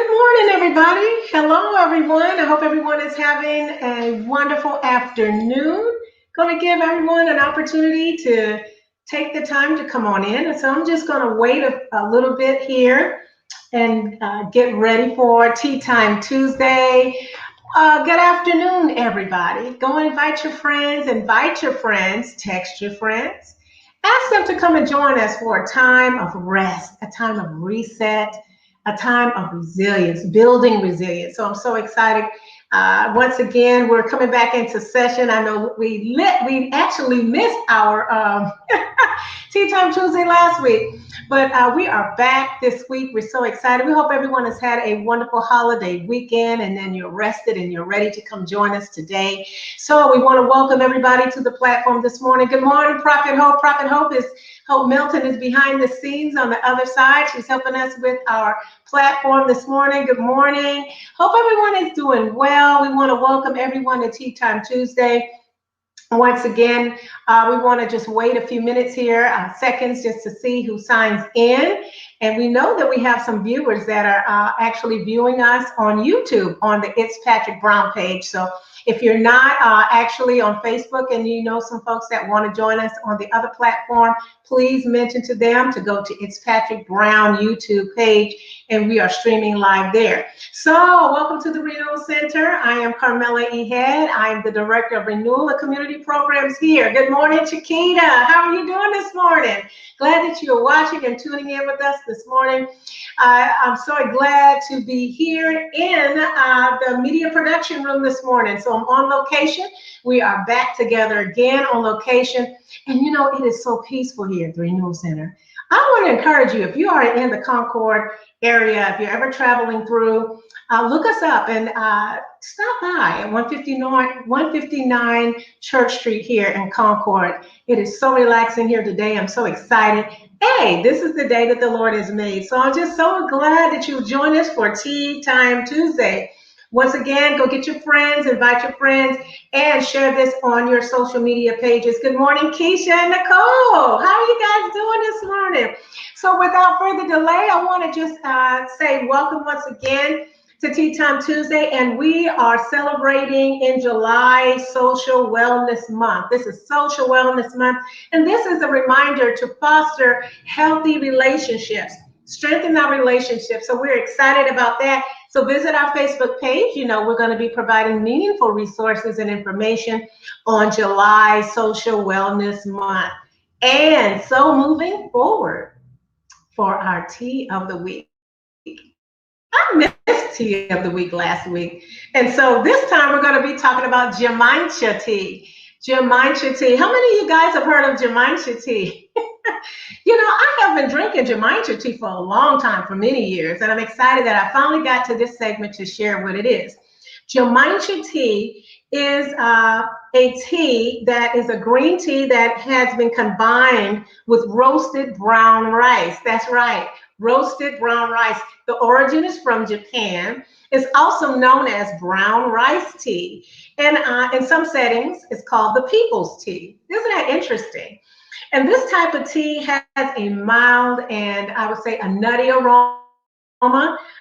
Good morning, everybody. Hello, everyone. I hope everyone is having a wonderful afternoon. Going to give everyone an opportunity to take the time to come on in. And so I'm just going to wait a little bit here and get ready for Tea Time Tuesday. Good afternoon, everybody. Go invite your friends, text your friends. Ask them to come and join us for a time of rest, a time of reset, a time of resilience, building resilience. So I'm so excited. Once again, we're coming back into session. I know we actually missed our Tea Time Tuesday last week, but we are back this week. We're so excited. We hope everyone has had a wonderful holiday weekend, and then you're rested and you're ready to come join us today. So we want to welcome everybody to the platform this morning. Good morning, Prophet Hope. Hope Milton is behind the scenes on the other side. She's helping us with our platform this morning. Good morning. Hope everyone is doing well. We want to welcome everyone to Tea Time Tuesday. Once again, we want to just wait a few minutes here, seconds, just to see who signs in. And we know that we have some viewers that are actually viewing us on YouTube on the It's Patrick Brown page. So if you're not actually on Facebook and you know some folks that want to join us on the other platform, please mention to them to go to It's Patrick Brown YouTube page, and we are streaming live there. So welcome to the Renewal Center. I am Carmela E. Head. I am the Director of Renewal and Community Programs here. Good morning, Chiquita. How are you doing this morning? Glad that you are watching and tuning in with us this morning. I'm so glad to be here in the media production room this morning. So I'm on location. We are back together again on location. And you know, it is so peaceful here at the Renewal Center. I want to encourage you, if you are in the Concord area, if you're ever traveling through, look us up and stop by at 159 Church Street here in Concord. It is so relaxing here today. I'm so excited. Hey, this is the day that the Lord has made. So I'm just so glad that you joined us for Tea Time Tuesday. Once again, go get your friends, invite your friends, and share this on your social media pages. Good morning, Keisha and Nicole. How are you guys doing this morning? So without further delay, I want to just say welcome once again to Tea Time Tuesday, and we are celebrating in July Social Wellness Month. This is Social Wellness Month, and this is a reminder to foster healthy relationships, strengthen our relationships. So we're excited about that. So visit our Facebook page. You know, we're going to be providing meaningful resources and information on July Social Wellness Month. And so moving forward for our Tea of the Week. I missed Tea of the Week last week. And so this time we're going to be talking about Jamaica Tea. Jamaica Tea. How many of you guys have heard of Jamaica Tea? You know, I have been drinking Jamaica Tea for a long time, for many years, and I'm excited that I finally got to this segment to share what it is. Jamaica Tea is a tea that is a green tea that has been combined with roasted brown rice. That's right, roasted brown rice. The origin is from Japan. It's also known as brown rice tea. And in some settings, it's called the people's tea. Isn't that interesting? And this type of tea has a mild and I would say a nutty aroma,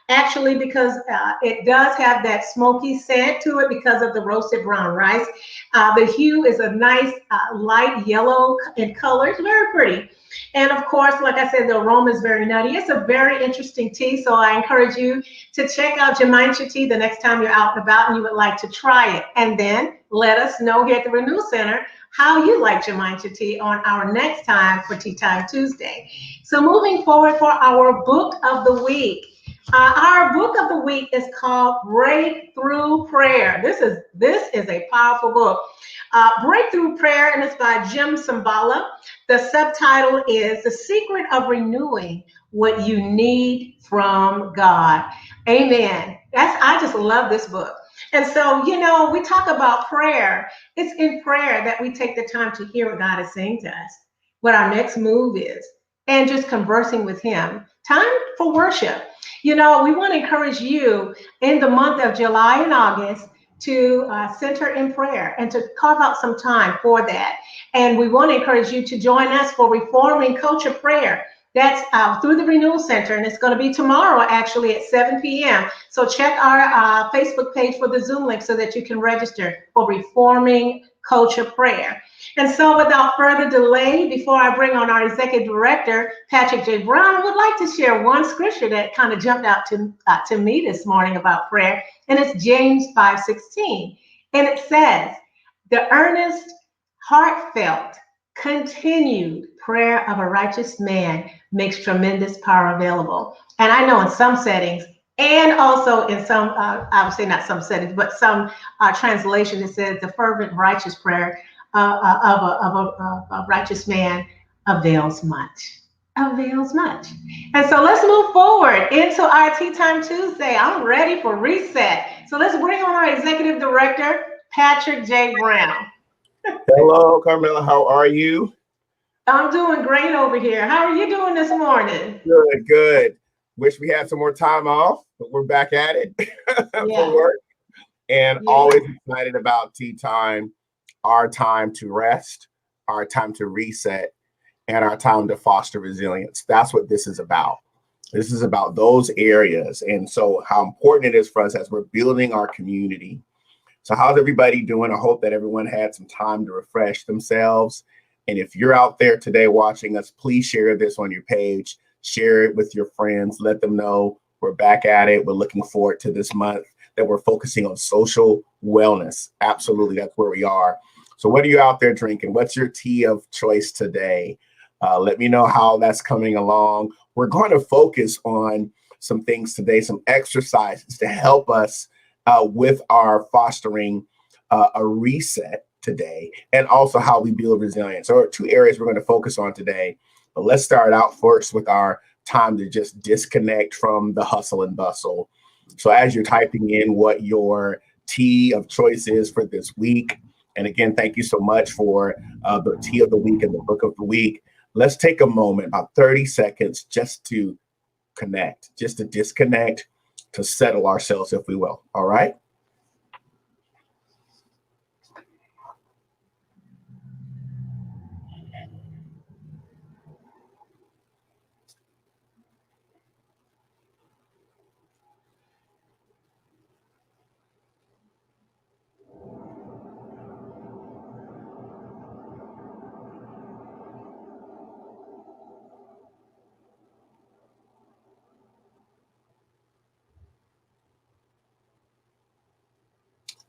actually, because it does have that smoky scent to it because of the roasted brown rice. The hue is a nice light yellow in color. It's very pretty. And of course, like I said, the aroma is very nutty. It's a very interesting tea. So I encourage you to check out Jamaica Tea the next time you're out and about and you would like to try it. And then let us know here at the Renewal Center how you like Jamaica Tea on our next time for Tea Time Tuesday. So moving forward for our book of the week. Our book of the week is called Breakthrough Prayer. This is a powerful book. Breakthrough Prayer, and it's by Jim Sambala. The subtitle is The Secret of Renewing What You Need from God. Amen. I just love this book. And so, you know, we talk about prayer. It's in prayer that we take the time to hear what God is saying to us, what our next move is, and just conversing with him. Time for worship. You know, we want to encourage you in the month of July and August to center in prayer and to carve out some time for that. And we want to encourage you to join us for Reforming Culture Prayer. That's through the Renewal Center, and it's going to be tomorrow, actually, at 7 p.m. So check our Facebook page for the Zoom link so that you can register for Reforming Culture Prayer. And so without further delay, before I bring on our Executive Director, Patrick J. Brown, I would like to share one scripture that kind of jumped out to me this morning about prayer, and it's James 5:16. And it says, the earnest, heartfelt, continued prayer of a righteous man makes tremendous power available. And I know in some settings, and also in some, I would say not some settings, but some translation, it says the fervent righteous prayer of a righteous man avails much. Avails much. And so let's move forward into our Tea Time Tuesday. I'm ready for reset. So let's bring on our Executive Director, Patrick J. Brown. Hello, Carmela. How are you? I'm doing great over here. How are you doing this morning? Good, good. Wish we had some more time off, but we're back at it for work. And always excited about tea time, our time to rest, our time to reset, and our time to foster resilience. That's what this is about. This is about those areas. And so how important it is for us as we're building our community. So how's everybody doing? I hope that everyone had some time to refresh themselves. And if you're out there today watching us, please share this on your page. Share it with your friends. Let them know we're back at it. We're looking forward to this month that we're focusing on social wellness. Absolutely, that's where we are. So what are you out there drinking? What's your tea of choice today? Let me know how that's coming along. We're going to focus on some things today, some exercises to help us with our fostering a reset today, and also how we build resilience. So two areas we're going to focus on today. But let's start out first with our time to just disconnect from the hustle and bustle. So as you're typing in what your tea of choice is for this week, and again, thank you so much for the tea of the week and the book of the week. Let's take a moment, about 30 seconds, just to connect, just to disconnect, to settle ourselves, if we will. All right.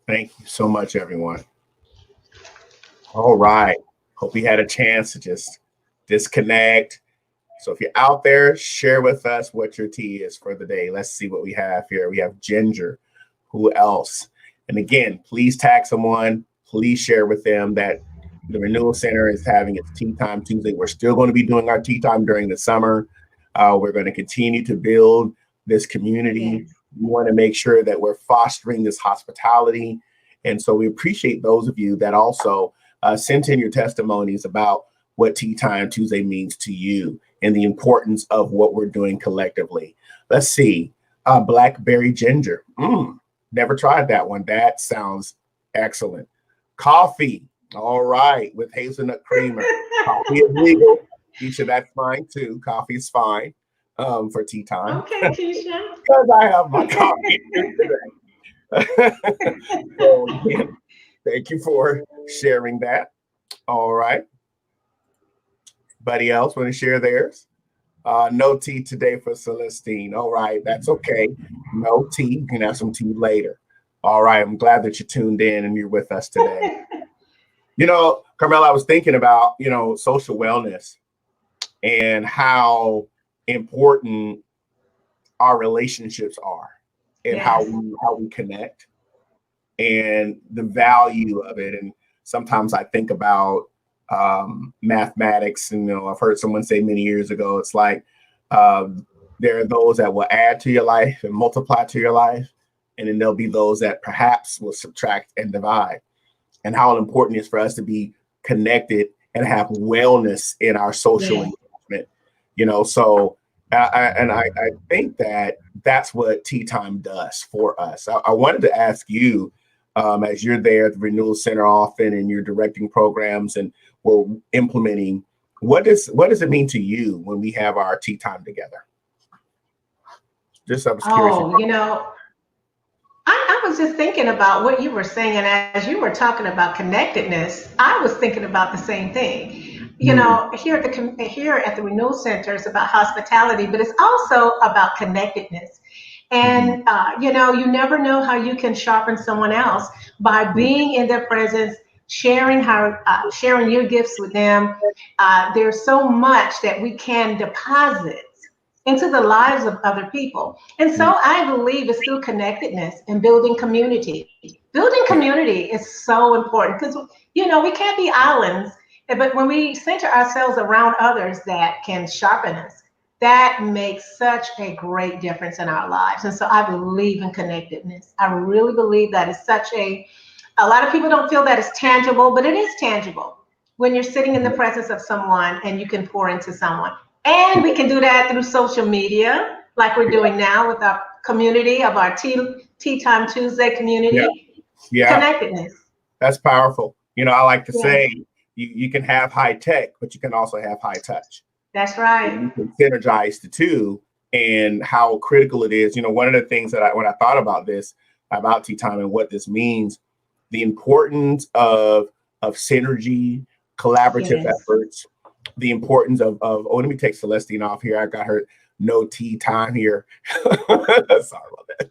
Thank you so much, everyone. All right. Hope you had a chance to just disconnect. So if you're out there, share with us what your tea is for the day. Let's see what we have here. We have ginger. Who else? And again, please tag someone. Please share with them that the Renewal Center is having its Tea Time Tuesday. We're still going to be doing our tea time during the summer. We're going to continue to build this community. We want to make sure that we're fostering this hospitality. And so we appreciate those of you that also sent in your testimonies about what Tea Time Tuesday means to you and the importance of what we're doing collectively. Let's see. Blackberry ginger. Never tried that one. That sounds excellent. Coffee. All right. With hazelnut creamer. Coffee is legal. Keisha, that's fine too. Coffee is fine for tea time. Okay, Keisha. Because I have my coffee today. So again, thank you for sharing that. All right. Anybody else want to share theirs? No tea today for Celestine. All right, that's okay. No tea. You can have some tea later. All right, I'm glad that you tuned in and you're with us today. You know, Carmela, I was thinking about, social wellness and how important our relationships are and how we connect and the value of it. And sometimes I think about mathematics, and I've heard someone say many years ago, it's like there are those that will add to your life and multiply to your life, and then there'll be those that perhaps will subtract and divide. And how important it is for us to be connected and have wellness in our social engagement. So I think that that's what tea time does for us. I wanted to ask you, as you're there at the Renewal Center often and you're directing programs and we're implementing What does it mean to you when we have our tea time together? Just I was curious. Oh, I was just thinking about what you were saying, and as you were talking about connectedness, I was thinking about the same thing. Here at the Renewal Center, it's about hospitality, but it's also about connectedness. And you never know how you can sharpen someone else by being in their presence, sharing your gifts with them. There's so much that we can deposit into the lives of other people. And so I believe it's through connectedness and building community. Building community is so important because, we can't be islands, but when we center ourselves around others that can sharpen us, that makes such a great difference in our lives. And so I believe in connectedness. I really believe that is a lot of people don't feel that it's tangible, but it is tangible when you're sitting in the presence of someone and you can pour into someone. And we can do that through social media, like we're doing now with our community of our Tea Time Tuesday community. Yeah. Connectedness. That's powerful. I like to say you can have high tech, but you can also have high touch. That's right. And you can synergize the two, and how critical it is. One of the things that when I thought about this, about tea time and what this means, the importance of synergy, collaborative efforts, the importance of let me take Celestine off here. I got her no tea time here. Sorry about that.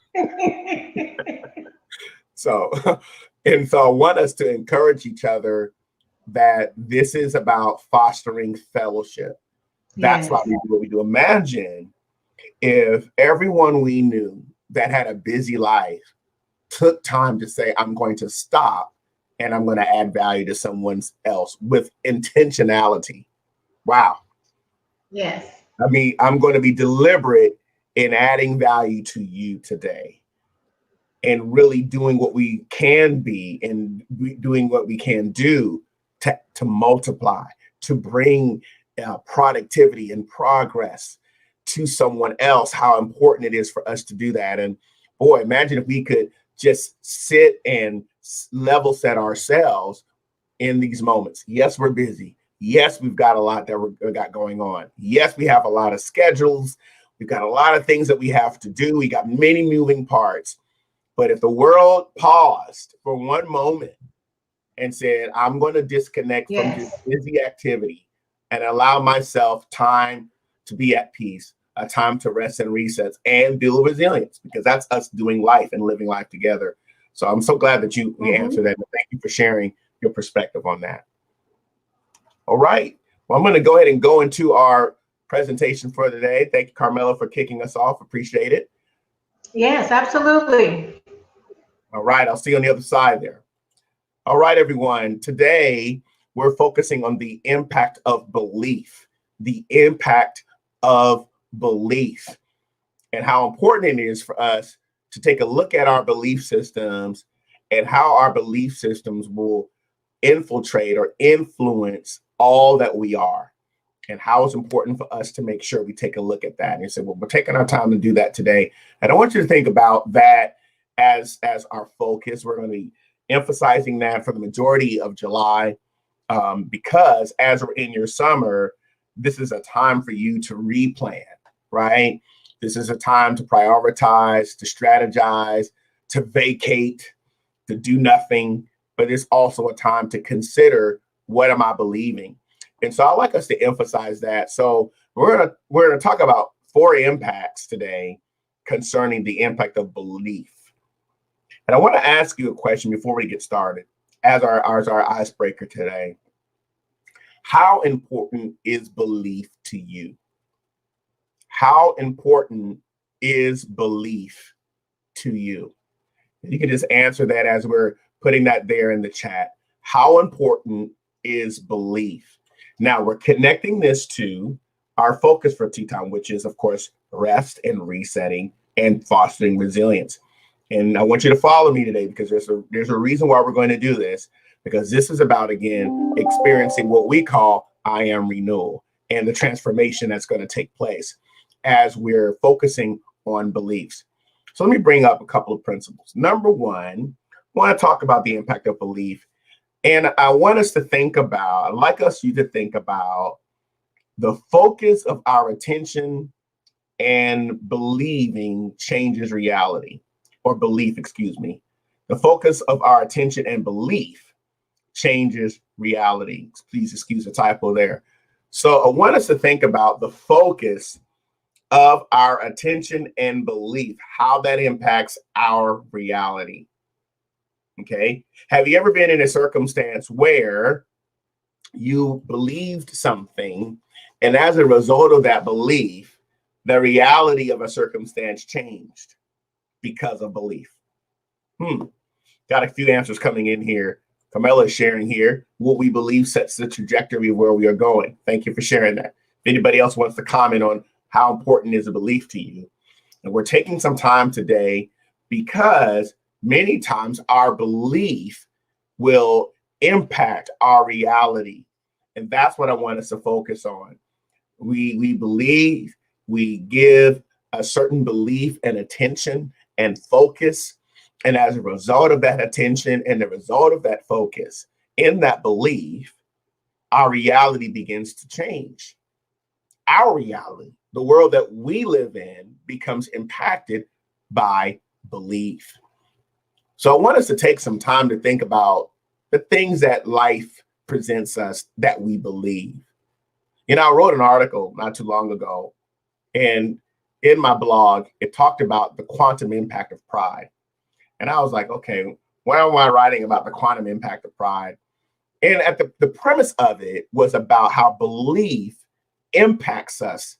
So I want us to encourage each other that this is about fostering fellowship. That's why we do what we do. Imagine if everyone we knew that had a busy life took time to say, I'm going to stop and I'm going to add value to someone else with intentionality. Wow. Yes. I mean, I'm going to be deliberate in adding value to you today and really doing what we can be and doing what we can do to multiply, to bring productivity and progress to someone else, how important it is for us to do that. And boy, imagine if we could just sit and level set ourselves in these moments. Yes, we're busy. Yes, we've got a lot that we got going on. Yes, we have a lot of schedules. We've got a lot of things that we have to do. We got many moving parts. But if the world paused for one moment and said, I'm going to disconnect from this busy activity and allow myself time to be at peace, a time to rest and reset and build resilience, because that's us doing life and living life together. So I'm so glad that you answered that. And thank you for sharing your perspective on that. All right. Well, I'm going to go ahead and go into our presentation for today. Thank you, Carmela, for kicking us off. Appreciate it. Yes, absolutely. All right. I'll see you on the other side there. All right, everyone. Today, we're focusing on the impact of belief, the impact of belief, and how important it is for us to take a look at our belief systems and how our belief systems will infiltrate or influence all that we are, and how it's important for us to make sure we take a look at that. And you say, well, we're taking our time to do that today. And I want you to think about that as our focus. We're going to be emphasizing that for the majority of July, because as we're in your summer, this is a time for you to replan, right? This is a time to prioritize, to strategize, to vacate, to do nothing. But it's also a time to consider, what am I believing? And so I like us to emphasize that. So we're gonna talk about 4 impacts today concerning the impact of belief. And I want to ask you a question before we get started, as our icebreaker today. How important is belief to you? How important is belief to you? You can just answer that as we're putting that there in the chat. How important is belief? Now, we're connecting this to our focus for Tea Time, which is, of course, rest and resetting and fostering resilience. And I want you to follow me today, because there's a reason why we're going to do this, because this is about, again, experiencing what we call I am renewal and the transformation that's going to take place as we're focusing on beliefs. So let me bring up a couple of principles. Number one, I want to talk about the impact of belief. And I want us to think about, I'd like you to think about The focus of our attention and believing changes reality, or belief, excuse me. The focus of our attention and belief changes reality. Please excuse the typo there. So I want us to think about the focus of our attention and belief, how that impacts our reality. Okay. Have you ever been in a circumstance where you believed something, and as a result of that belief, the reality of a circumstance changed because of belief? Got a few answers coming in here. Carmela is sharing here. What we believe sets the trajectory of where we are going. Thank you for sharing that. If anybody else wants to comment on how important is a belief to you. And we're taking some time today because many times our belief will impact our reality. And that's what I want us to focus on. We believe, we give a certain belief and attention and focus. And as a result of that attention and the result of that focus in that belief, our reality begins to change. Our reality, the world that we live in, becomes impacted by belief. So I want us to take some time to think about the things that life presents us that we believe. You know, I wrote an article not too long ago, and in my blog, it talked about the quantum impact of pride. And I was like, okay, why am I writing about the quantum impact of pride? And at the premise of it was about how belief impacts us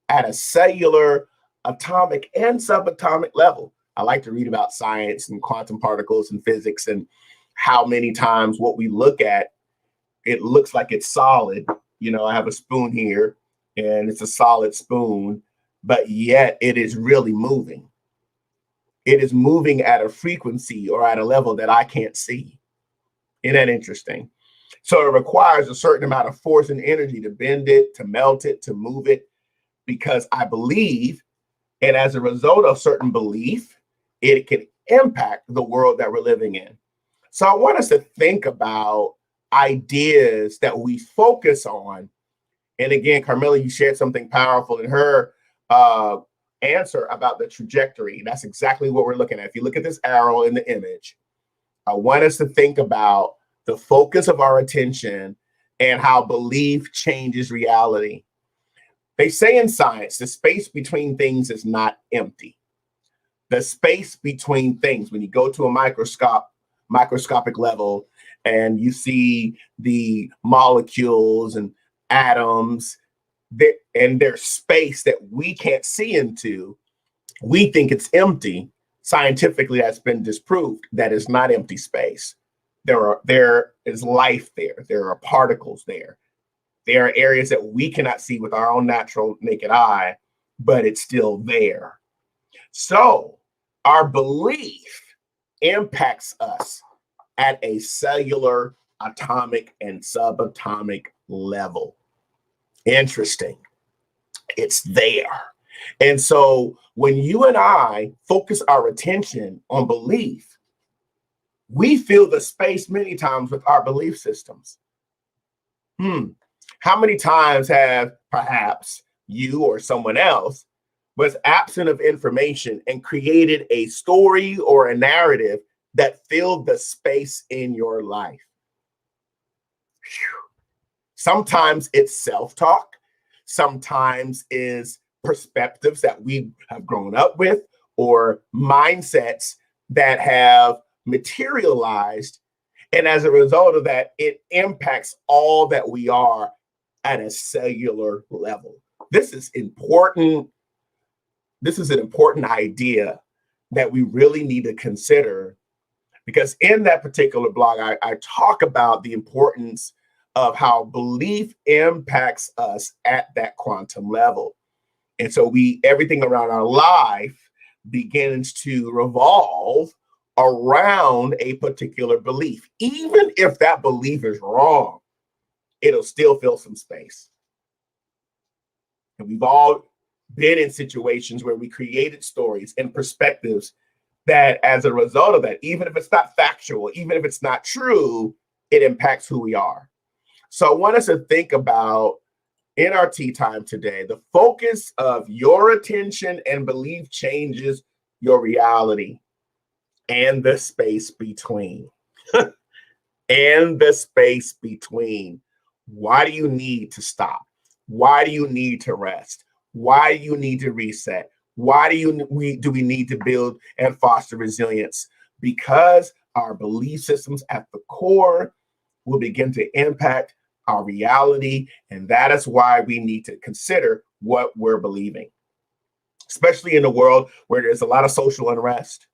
at a cellular, atomic, and subatomic level. I like to read about science and quantum particles and physics and how many times what we look at, it looks like it's solid. You know, I have a spoon here and it's a solid spoon, but yet it is really moving. It is moving at a frequency or at a level that I can't see. Isn't that interesting? So it requires a certain amount of force and energy to bend it, to melt it, to move it, because I believe, and as a result of certain belief, it can impact the world that we're living in. So I want us to think about ideas that we focus on. And again, Carmela, you shared something powerful in her answer about the trajectory. That's exactly what we're looking at. If you look at this arrow in the image, I want us to think about the focus of our attention and how belief changes reality. They say in science, the space between things is not empty. The space between things, when you go to a microscopic level and you see the molecules and atoms and their space that we can't see into, we think it's empty. Scientifically, that's been disproved that it's not empty space. There is life there. There are particles there. There are areas that we cannot see with our own natural naked eye, but it's still there. So our belief impacts us at a cellular, atomic, and subatomic level. Interesting. It's there. And so when you and I focus our attention on belief, we fill the space many times with our belief systems. How many times have perhaps you or someone else was absent of information and created a story or a narrative that filled the space in your life? Sometimes it's self-talk. Sometimes it's perspectives that we have grown up with or mindsets that have materialized. And as a result of that, it impacts all that we are at a cellular level. This is important. This is an important idea that we really need to consider, because in that particular blog, I talk about the importance of how belief impacts us at that quantum level. And so everything around our life begins to revolve around a particular belief. Even if that belief is wrong, it'll still fill some space. And we've all been in situations where we created stories and perspectives that as a result of that, even if it's not factual, even if it's not true, it impacts who we are. So I want us to think about in our tea time today, the focus of your attention and belief changes your reality and the space between. And the space between. Why do you need to stop? Why do you need to rest? Why do you need to reset? Why do we need to build and foster resilience? Because our belief systems at the core will begin to impact our reality, and that is why we need to consider what we're believing, especially in a world where there's a lot of social unrest.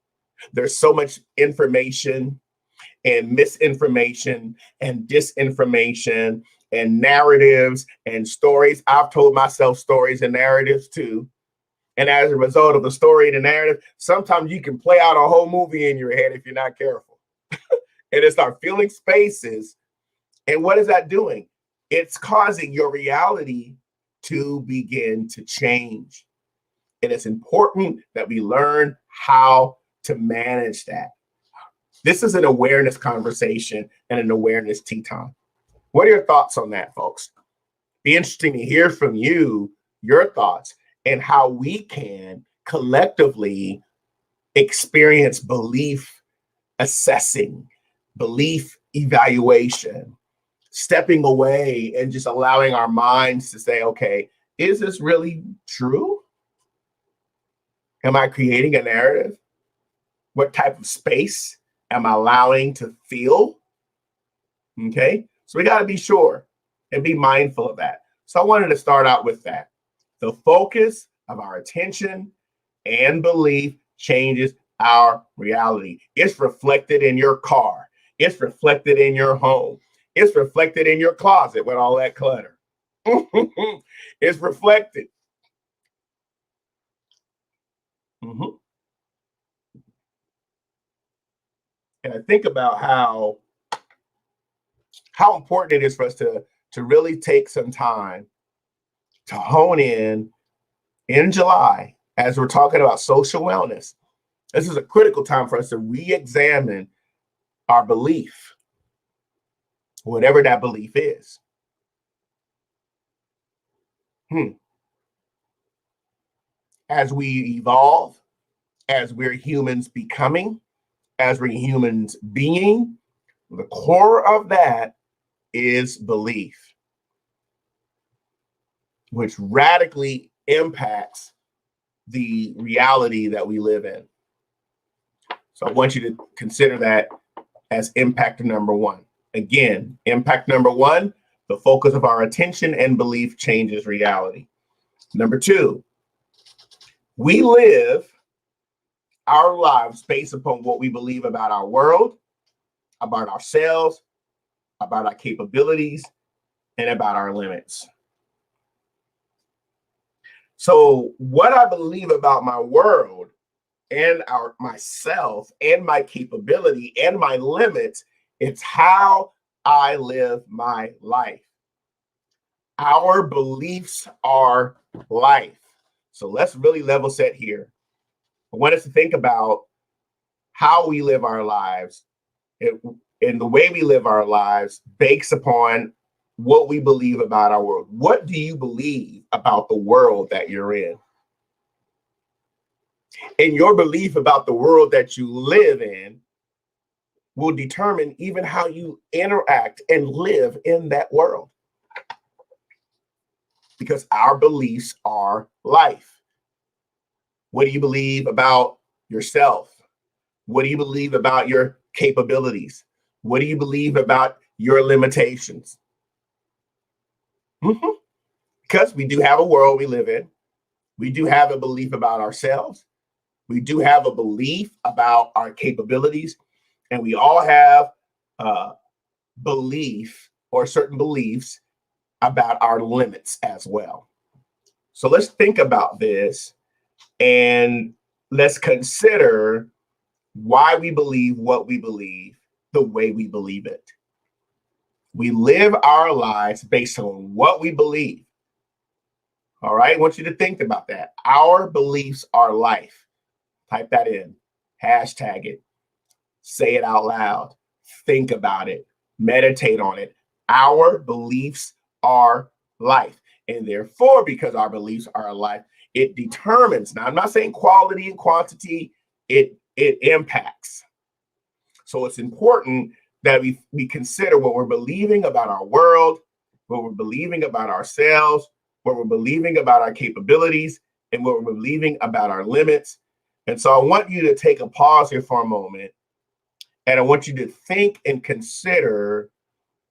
There's so much information and misinformation and disinformation and narratives and stories. I've told myself stories and narratives too. And as a result of the story and the narrative, sometimes you can play out a whole movie in your head if you're not careful. And it start filling spaces. And what is that doing? It's causing your reality to begin to change. And it's important that we learn how to manage that. This is an awareness conversation and an awareness tea time. What are your thoughts on that, folks? Be interesting to hear from you, your thoughts, and how we can collectively experience belief assessing, belief evaluation, stepping away and just allowing our minds to say, okay, is this really true? Am I creating a narrative? What type of space am I allowing to feel? Okay, so we got to be sure and be mindful of that. So I wanted to start out with that. The focus of our attention and belief changes our reality. It's reflected in your car. It's reflected in your home. It's reflected in your closet with all that clutter. It's reflected. Mm-hmm. And I think about how important it is for us to really take some time to hone in July as we're talking about social wellness. This is a critical time for us to re-examine our belief, whatever that belief is. As we evolve, as we're humans becoming, as we're humans being, the core of that is belief, which radically impacts the reality that we live in. So I want you to consider that as impact number one. Again, impact number one, the focus of our attention and belief changes reality. Number two, we live our lives based upon what we believe about our world, about ourselves, about our capabilities, and about our limits. So what I believe about my world and myself and my capability and my limits, it's how I live my life. Our beliefs are life. So let's really level set here. I want us to think about how we live our lives, and the way we live our lives based upon what we believe about our world. What do you believe about the world that you're in? And your belief about the world that you live in will determine even how you interact and live in that world. Because our beliefs are life. What do you believe about yourself? What do you believe about your capabilities? What do you believe about your limitations? Mm-hmm. Because we do have a world we live in. We do have a belief about ourselves. We do have a belief about our capabilities. And we all have belief or certain beliefs about our limits as well. So let's think about this and let's consider why we believe what we believe the way we believe it. We live our lives based on what we believe. All right, I want you to think about that. Our beliefs are life. Type that in, hashtag it, say it out loud, think about it, meditate on it. Our beliefs are life. And therefore, because our beliefs are alive, it determines. Now, I'm not saying quality and quantity, it impacts. So it's important that we consider what we're believing about our world, what we're believing about ourselves, what we're believing about our capabilities, and what we're believing about our limits. And so I want you to take a pause here for a moment, and I want you to think and consider,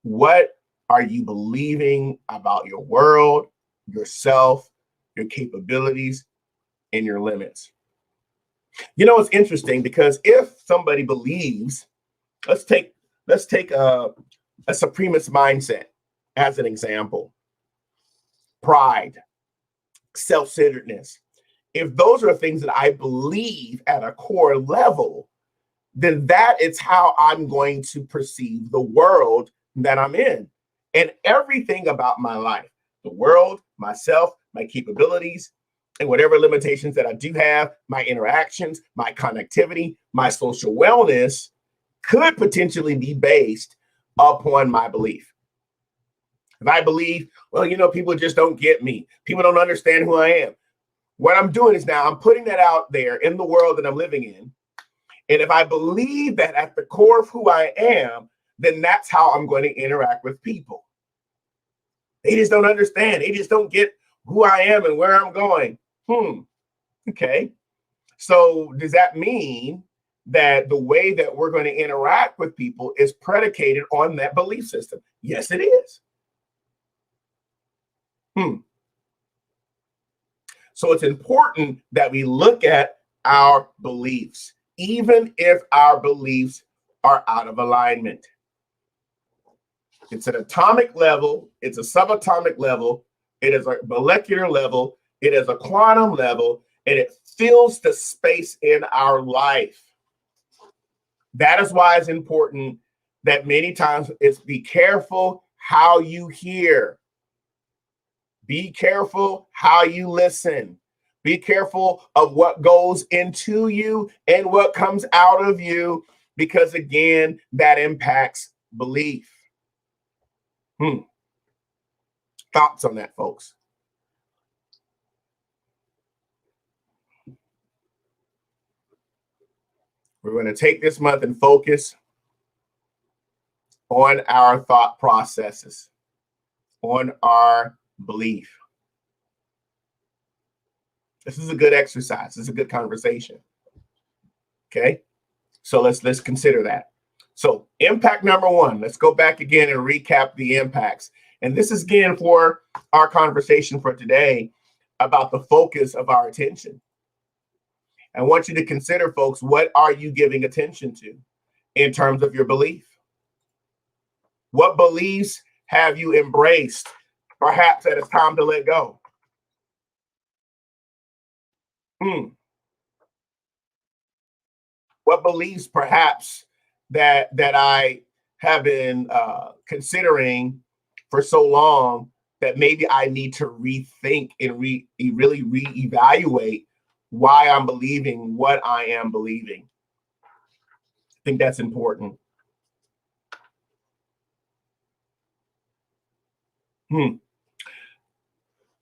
what are you believing about your world, yourself, your capabilities, and your limits? You know, it's interesting because if somebody believes, let's take a supremacist mindset as an example, pride, self-centeredness. If those are things that I believe at a core level, then that is how I'm going to perceive the world that I'm in. And everything about my life, the world, myself, my capabilities, and whatever limitations that I do have, my interactions, my connectivity, my social wellness could potentially be based upon my belief. If I believe, well, you know, people just don't get me, people don't understand who I am, what I'm doing is now I'm putting that out there in the world that I'm living in. And if I believe that at the core of who I am, then that's how I'm going to interact with people. They just don't understand. They just don't get who I am and where I'm going. Okay. So does that mean that the way that we're going to interact with people is predicated on that belief system? Yes, it is. So it's important that we look at our beliefs, even if our beliefs are out of alignment. It's an atomic level, it's a subatomic level, it is a molecular level, it is a quantum level, and it fills the space in our life. That is why it's important that many times it's be careful how you hear. Be careful how you listen. Be careful of what goes into you and what comes out of you, because again, that impacts belief. Thoughts on that, folks? We're going to take this month and focus on our thought processes, on our belief. This is a good exercise. This is a good conversation. Okay, so let's consider that. So impact number one, let's go back again and recap the impacts. And this is again for our conversation for today about the focus of our attention. I want you to consider, folks, what are you giving attention to in terms of your belief? What beliefs have you embraced? Perhaps that it's time to let go. What beliefs perhaps that I have been considering for so long that maybe I need to rethink and really reevaluate why I'm believing what I am believing. I think that's important.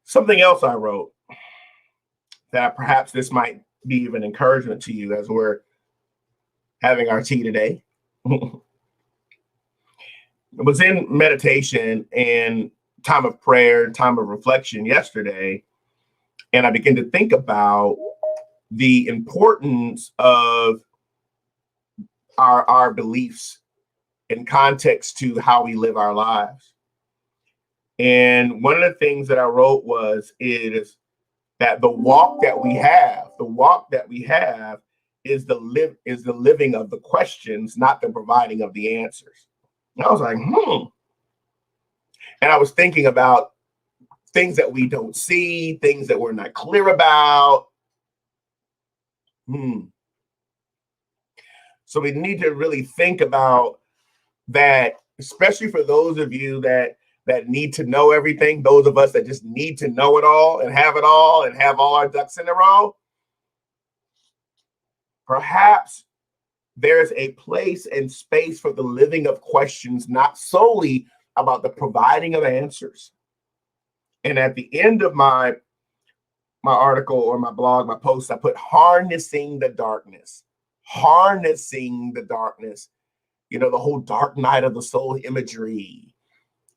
Something else I wrote that perhaps this might be of an encouragement to you as we're having our tea today. It was in meditation and time of prayer, time of reflection yesterday, and I began to think about the importance of our beliefs in context to how we live our lives. And one of the things that I wrote is that the walk that we have is the living of the questions, not the providing of the answers. And I was like, And I was thinking about things that we don't see, things that we're not clear about. So we need to really think about that, especially for those of you that need to know everything, those of us that just need to know it all and have all our ducks in a row. Perhaps there's a place and space for the living of questions, not solely about the providing of answers. And at the end of my article or my blog, my post, I put harnessing the darkness. Harnessing the darkness. You know, the whole dark night of the soul imagery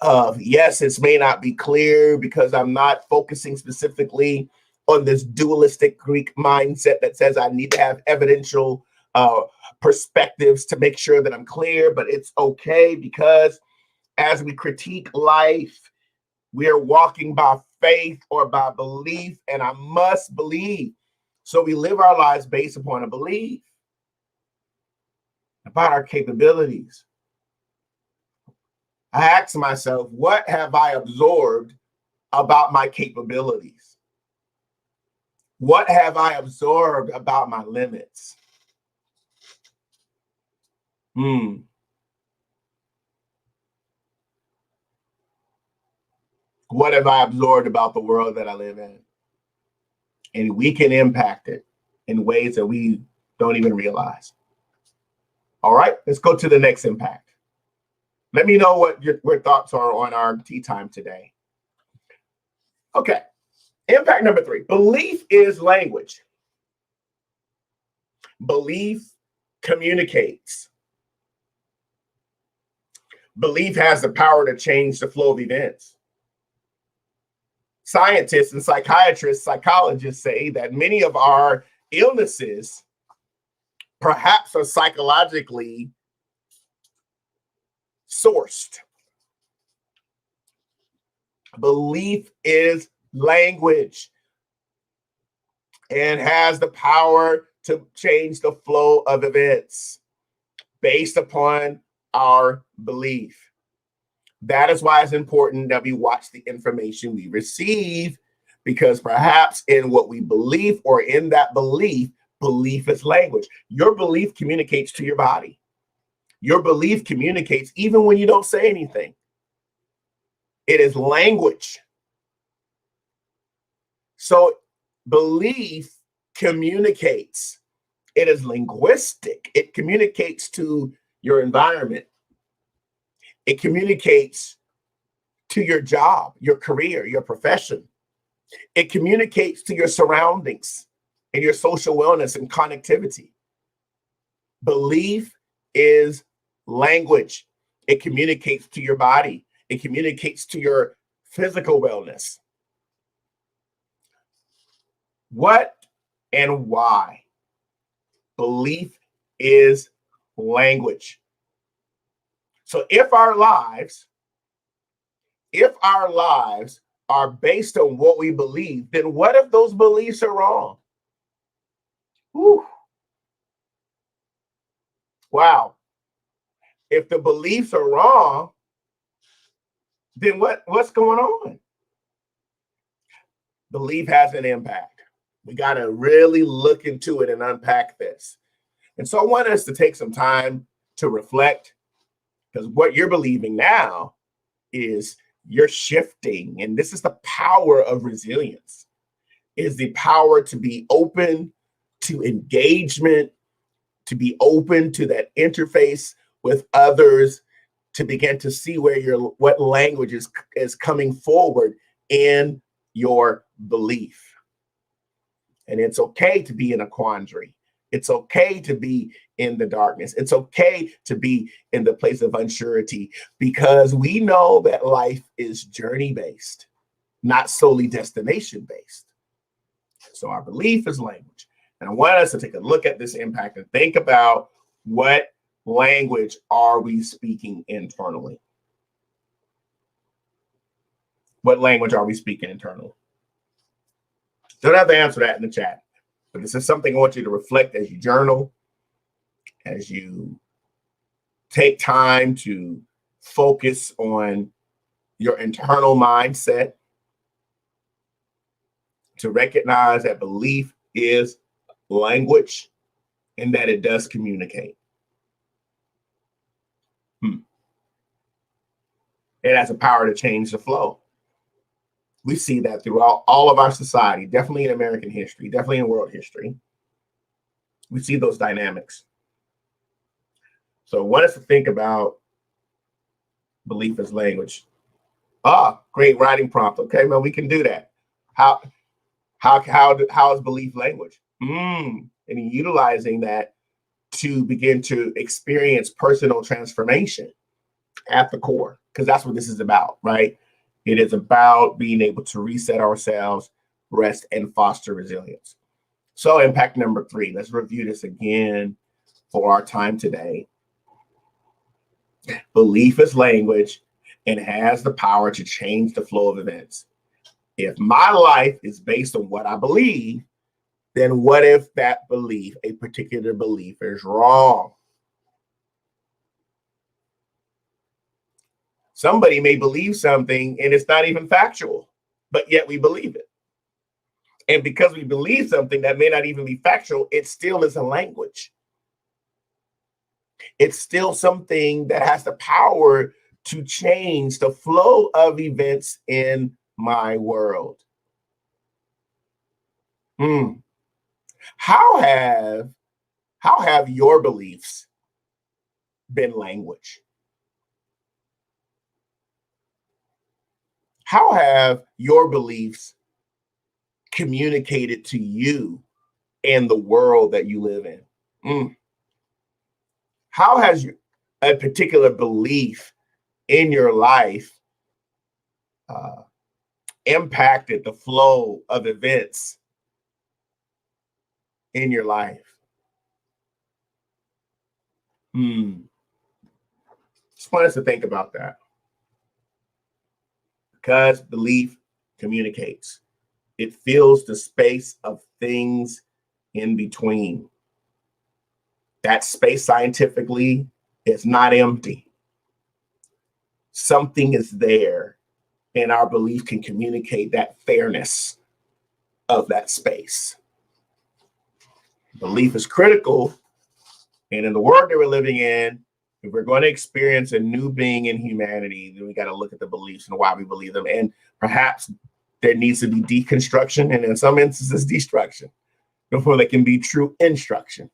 of, yes, it may not be clear because I'm not focusing specifically on this dualistic Greek mindset that says I need to have evidential perspectives to make sure that I'm clear, but it's okay because as we critique life, we are walking by faith or by belief, and I must believe. So we live our lives based upon a belief about our capabilities. I ask myself, what have I absorbed about my capabilities? What have I absorbed about my limits? What have I absorbed about the world that I live in? And we can impact it in ways that we don't even realize. All right, let's go to the next impact. Let me know what your thoughts are on our tea time today. Okay, impact number 3. Belief is language. Belief communicates. Belief has the power to change the flow of events. Scientists and psychiatrists, psychologists say that many of our illnesses perhaps are psychologically sourced. Belief is language and has the power to change the flow of events based upon our belief. That is why it's important that we watch the information we receive, because perhaps in what we believe or in that belief, belief is language. Your belief communicates to your body. Your belief communicates even when you don't say anything. It is language. So belief communicates. It is linguistic. It communicates to your environment. It communicates to your job, your career, your profession. It communicates to your surroundings and your social wellness and connectivity. Belief is language. It communicates to your body. It communicates to your physical wellness. What and why? Belief is language. So if our lives are based on what we believe, then what if those beliefs are wrong? Whew. Wow. If the beliefs are wrong, then what's going on? Belief has an impact. We got to really look into it and unpack this. And so I want us to take some time to reflect, because what you're believing now is you're shifting. And this is the power of resilience, is the power to be open to engagement, to be open to that interface with others, to begin to see what language is coming forward in your belief. And it's okay to be in a quandary. It's okay to be in the darkness. It's okay to be in the place of unsurety, because we know that life is journey-based, not solely destination-based. So our belief is language. And I want us to take a look at this impact and think about, what language are we speaking internally? What language are we speaking internally? Don't have to answer that in the chat, but this is something I want you to reflect as you journal, as you take time to focus on your internal mindset, to recognize that belief is language and that it does communicate. It has the power to change the flow. We see that throughout all of our society, definitely in American history, definitely in world history. We see those dynamics. So I want us to think about belief as language. Great writing prompt. Okay, well, we can do that. How is belief language? And utilizing that to begin to experience personal transformation at the core, because that's what this is about, right? It is about being able to reset ourselves, rest, and foster resilience. So impact number 3, let's review this again for our time today. Belief is language and has the power to change the flow of events. If my life is based on what I believe, then what if that belief, a particular belief, is wrong? Somebody may believe something and it's not even factual, but yet we believe it. And because we believe something that may not even be factual, it still is a language. It's still something that has the power to change the flow of events in my world. How have your beliefs been language? How have your beliefs communicated to you and the world that you live in? How has a particular belief in your life impacted the flow of events in your life? Just want us to think about that. Because belief communicates. It fills the space of things in between. That space scientifically is not empty. Something is there, and our belief can communicate that fairness of that space. Belief is critical, and in the world that we're living in, if we're going to experience a new being in humanity, then we got to look at the beliefs and why we believe them. And perhaps there needs to be deconstruction, and in some instances, destruction, before there can be true instruction.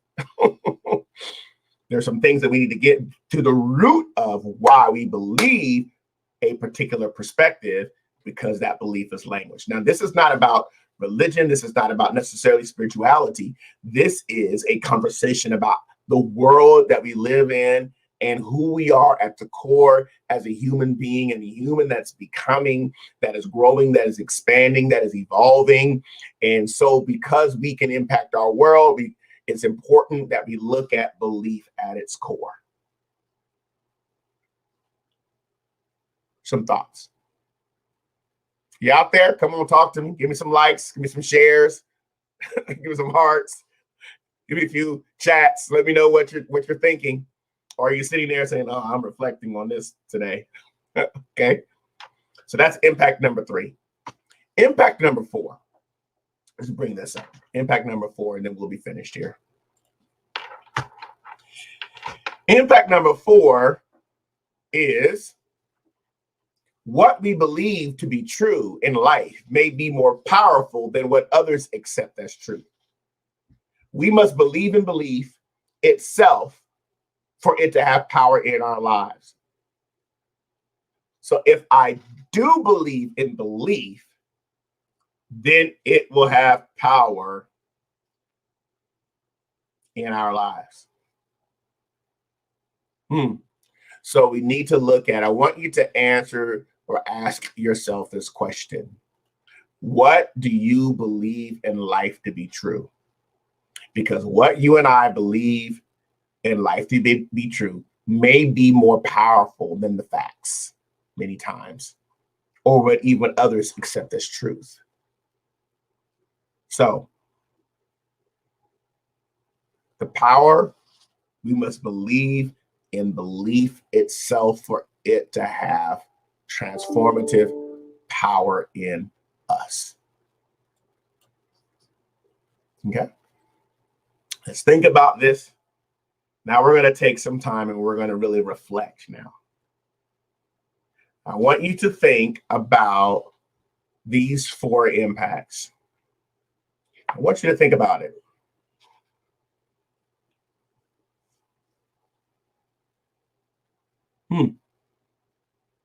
There's some things that we need to get to the root of why we believe a particular perspective, because that belief is language. Now, this is not about religion. This is not about necessarily spirituality. This is a conversation about the world that we live in and who we are at the core as a human being, and a human that's becoming, that is growing, that is expanding, that is evolving. And so because we can impact our world, it's important that we look at belief at its core. Some thoughts. You out there? Come on, talk to me. Give me some likes. Give me some shares. Give me some hearts. Give me a few chats. Let me know what you're thinking. Or are you sitting there saying, "Oh, I'm reflecting on this today"? Okay. So that's impact number 3. Impact number 4. Let's bring this up. Impact number 4, and then we'll be finished here. Impact number 4 is what we believe to be true in life may be more powerful than what others accept as true. We must believe in belief itself for it to have power in our lives. So if I do believe in belief, then it will have power in our lives. So we need to look at, I want you to answer or ask yourself this question. What do you believe in life to be true? Because what you and I believe in life to be true may be more powerful than the facts many times, or what even others accept as truth. So the power, we must believe in belief itself for it to have transformative power in us. Okay. Let's think about this. Now we're going to take some time and we're going to really reflect now. I want you to think about these 4 impacts. I want you to think about it.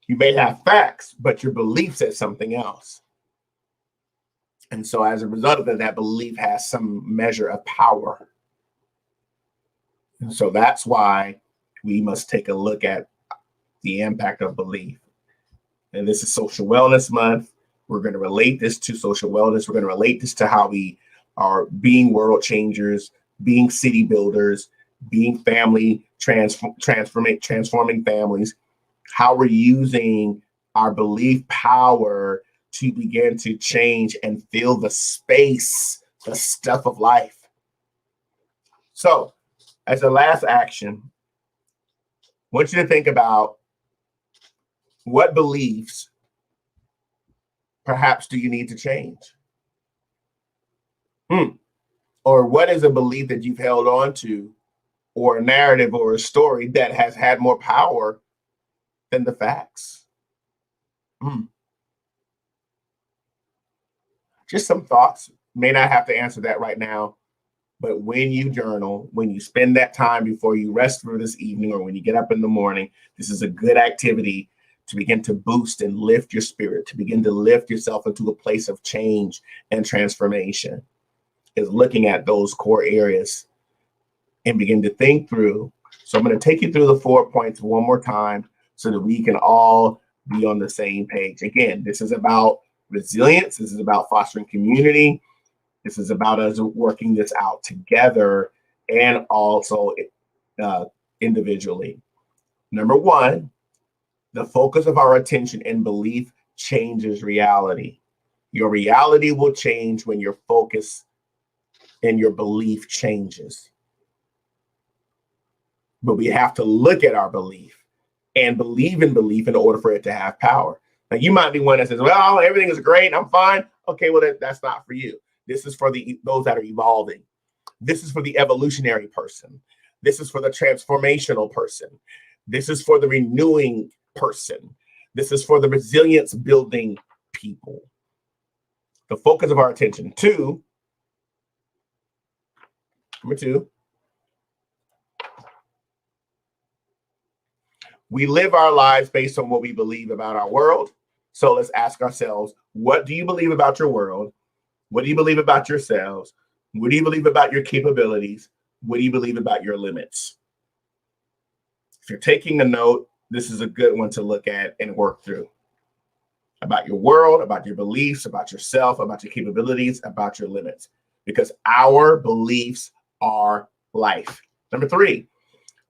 You may have facts, but your belief says something else. And so as a result of that, that belief has some measure of power. And so that's why we must take a look at the impact of belief. And this is Social Wellness Month. We're going to relate this to social wellness. We're going to relate this to how we are being world changers, being city builders, being family transforming families, how we're using our belief power to begin to change and fill the space, the stuff of life. So as a last action, I want you to think about what beliefs perhaps do you need to change? Or what is a belief that you've held on to, or a narrative or a story that has had more power than the facts? Just some thoughts. May not have to answer that right now, but when you journal, when you spend that time before you rest for this evening, or when you get up in the morning, this is a good activity to begin to boost and lift your spirit, to begin to lift yourself into a place of change and transformation, is looking at those core areas and begin to think through. So I'm going to take you through the 4 points one more time so that we can all be on the same page. Again, this is about resilience. This is about fostering community. This is about us working this out together and also individually. Number one, the focus of our attention and belief changes reality. Your reality will change when your focus and your belief changes. But we have to look at our belief and believe in belief in order for it to have power. Now, you might be one that says, well, everything is great, I'm fine. Okay, well, that's not for you. This is for those that are evolving. This is for the evolutionary person. This is for the transformational person. This is for the renewing person. This is for the resilience building people. The focus of our attention. Number two, we live our lives based on what we believe about our world. So let's ask ourselves, what do you believe about your world? What do you believe about yourselves? What do you believe about your capabilities? What do you believe about your limits? If you're taking a note, this is a good one to look at and work through. About your world, about your beliefs, about yourself, about your capabilities, about your limits. Because our beliefs are life. Number three,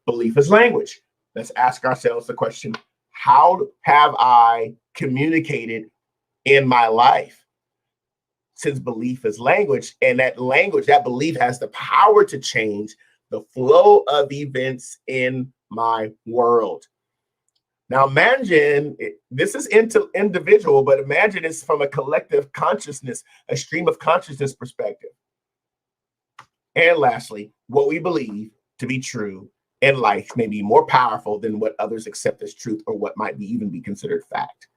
belief is language. Let's ask ourselves the question, how have I communicated in my life? Since belief is language, and that language, that belief has the power to change the flow of events in my world. Now imagine, this is individual, but imagine it's from a collective consciousness, a stream of consciousness perspective. And lastly, what we believe to be true in life may be more powerful than what others accept as truth, or what might even be considered fact.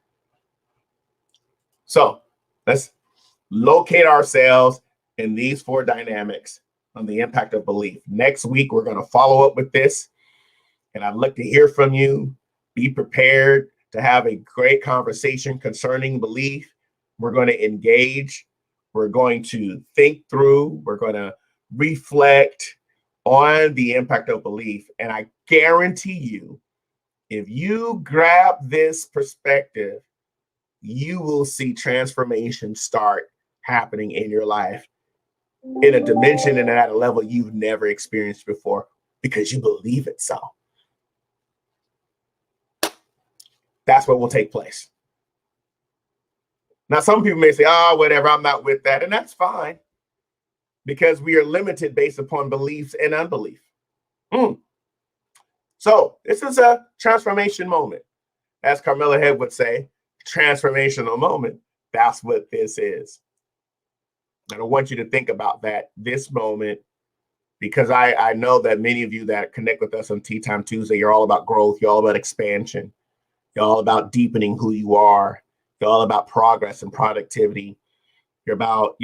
So let's locate ourselves in these 4 dynamics on the impact of belief. Next week, we're going to follow up with this, and I'd like to hear from you. Be prepared to have a great conversation concerning belief. We're going to engage. We're going to think through. We're going to reflect on the impact of belief. And I guarantee you, if you grab this perspective, you will see transformation start happening in your life in a dimension and at a level you've never experienced before, because you believe it so. That's what will take place. Now, some people may say, oh, whatever, I'm not with that. And that's fine, because we are limited based upon beliefs and unbelief. So this is a transformation moment. As Carmela Head would say, transformational moment. That's what this is. And I want you to think about that this moment, because I know that many of you that connect with us on Tea Time Tuesday, you're all about growth. You're all about expansion. You're all about deepening who you are. You're all about progress and productivity. You're about,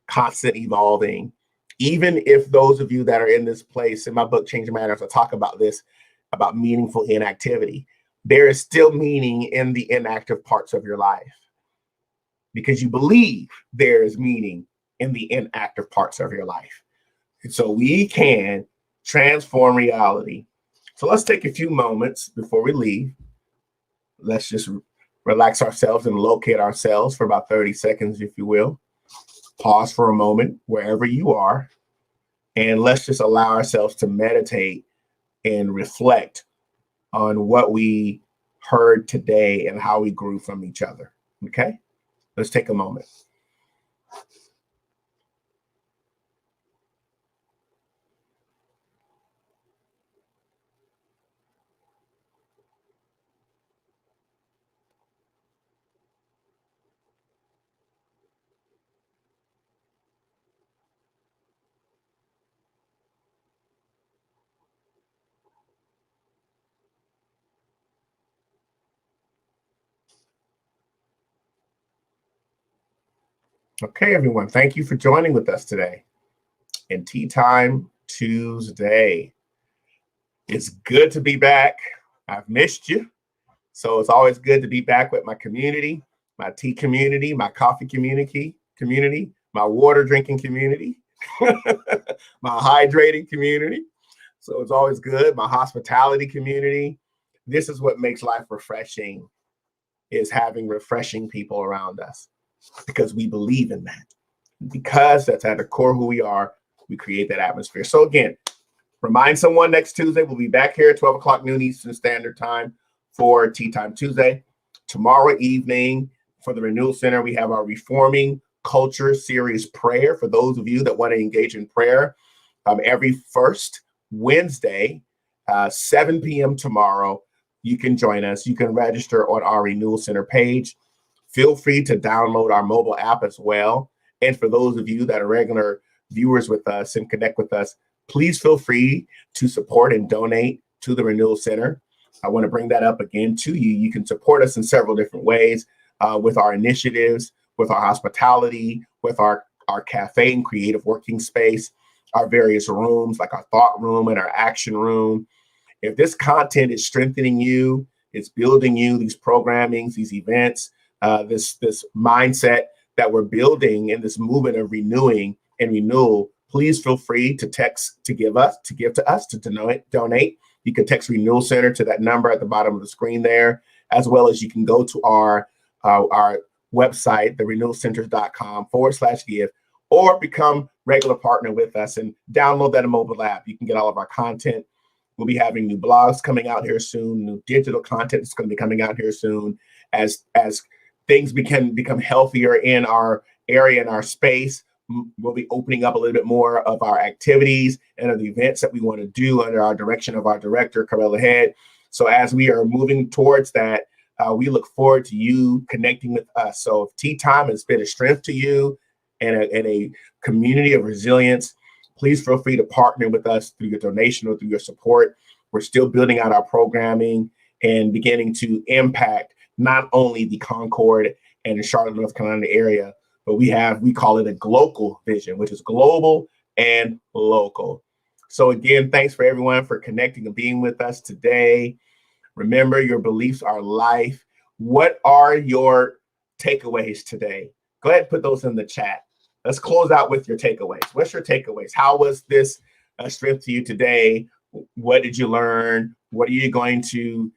constant evolving. Even if those of you that are in this place, in my book, Changing Matters, I talk about this, about meaningful inactivity. there is still meaning in the inactive parts of your life because you believe there is meaning in the inactive parts of your life. And so we can transform reality. So let's take a few moments before we leave. Let's just relax ourselves and locate ourselves for about 30 seconds, if you will. Pause for a moment wherever you are. And let's just allow ourselves to meditate and reflect on what we heard today and how we grew from each other. Okay? Let's take a moment. Okay, everyone. Thank you for joining with us today in Tea Time Tuesday. It's good to be back. I've missed you. So it's always good to be back with my community, my tea community, my coffee community, my water drinking community, my hydrating community. So it's always good. My hospitality community. This is what makes life refreshing, is having refreshing people around us because we believe in that. Because that's at the core who we are, we create that atmosphere. So again, remind someone next Tuesday, we'll be back here at 12 o'clock noon Eastern Standard Time for Tea Time Tuesday. Tomorrow evening for the Renewal Center, we have our Reforming Culture Series prayer. For those of you that want to engage in prayer, every first Wednesday, 7 p.m. tomorrow, you can join us. You can register on our Renewal Center page. Feel free to download our mobile app as well. And for those of you that are regular viewers with us and connect with us, please feel free to support and donate to the Renewal Center. I want to bring that up again to you. You can support us in several different ways with our initiatives, with our hospitality, with our cafe and creative working space, our various rooms like our thought room and our action room. If this content is strengthening you, it's building you, these programmings, these events, this mindset that we're building in this movement of renewing and renewal, please feel free to text, to give to us, to donate. You can text Renewal Center to that number at the bottom of the screen there, as well as you can go to our website, therenewalcenters.com/give, or become regular partner with us and download that mobile app. You can get all of our content. We'll be having new blogs coming out here soon, new digital content is going to be coming out here soon as things become healthier in our area, in our space. We'll be opening up a little bit more of our activities and of the events that we want to do under our direction of our director, Carella Head. So as we are moving towards that, we look forward to you connecting with us. So if Tea Time has been a strength to you and a community of resilience, please feel free to partner with us through your donation or through your support. We're still building out our programming and beginning to impact not only the Concord and the Charlotte, North Carolina area, but we call it a global vision, which is global and local. So again, thanks for everyone for connecting and being with us today. Remember, your beliefs are life. What are your takeaways today? Go ahead and put those in the chat. Let's close out with your takeaways. What's your takeaways? How was this a strength to you today? What did you learn? What are you going to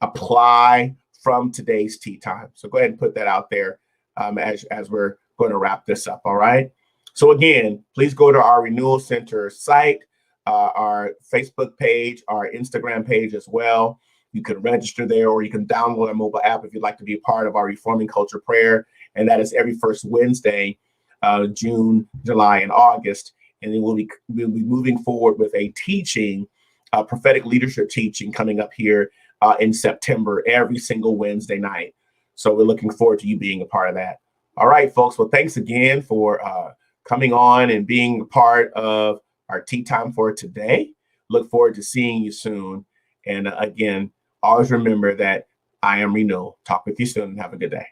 apply from today's tea time? So go ahead and put that out there as we're going to wrap this up. All right. So again, please go to our Renewal Center site, our Facebook page, our Instagram page as well. You can register there, or you can download our mobile app if you'd like to be a part of our Reforming Culture prayer. And that is every first Wednesday, June, July, and August. And then we'll be moving forward with a teaching, prophetic leadership teaching coming up here in September, every single Wednesday night. So we're looking forward to you being a part of that. All right, folks. Well, thanks again for coming on and being a part of our tea time for today. Look forward to seeing you soon. And again, always remember that I am Renewal. Talk with you soon and have a good day.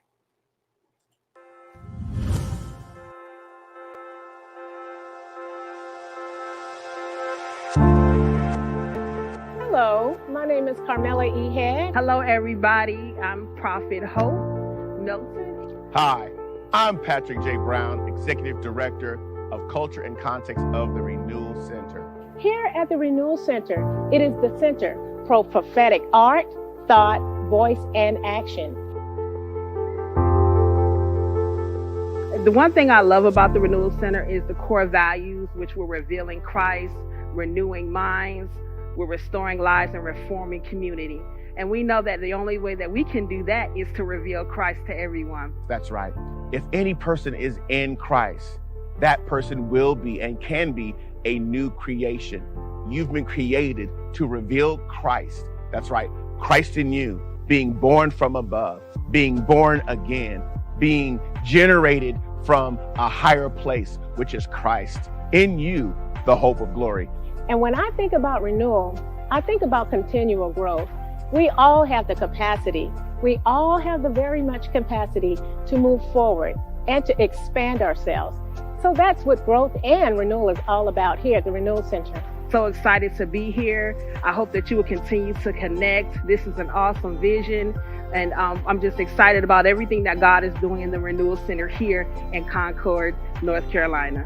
Hello, my name is Carmela E. Head. Hello, everybody. I'm Prophet Hope Milton. Hi, I'm Patrick J. Brown, Executive Director of Culture and Context of the Renewal Center. Here at the Renewal Center, it is the center for prophetic art, thought, voice, and action. The one thing I love about the Renewal Center is the core values, which we're revealing Christ, renewing minds, we're restoring lives, and reforming community. And we know that the only way that we can do that is to reveal Christ to everyone. That's right. If any person is in Christ, that person will be and can be a new creation. You've been created to reveal Christ. That's right. Christ in you, being born from above, being born again, being generated from a higher place, which is Christ. In you, the hope of glory. And when I think about renewal, I think about continual growth. We all have the capacity. We all have the very much capacity to move forward and to expand ourselves. So that's what growth and renewal is all about here at the Renewal Center. So excited to be here. I hope that you will continue to connect. This is an awesome vision. And I'm just excited about everything that God is doing in the Renewal Center here in Concord, North Carolina.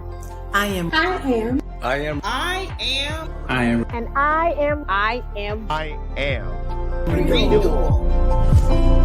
I am. I am. I am. I am. I am. And I am. I am. I am. Renewal.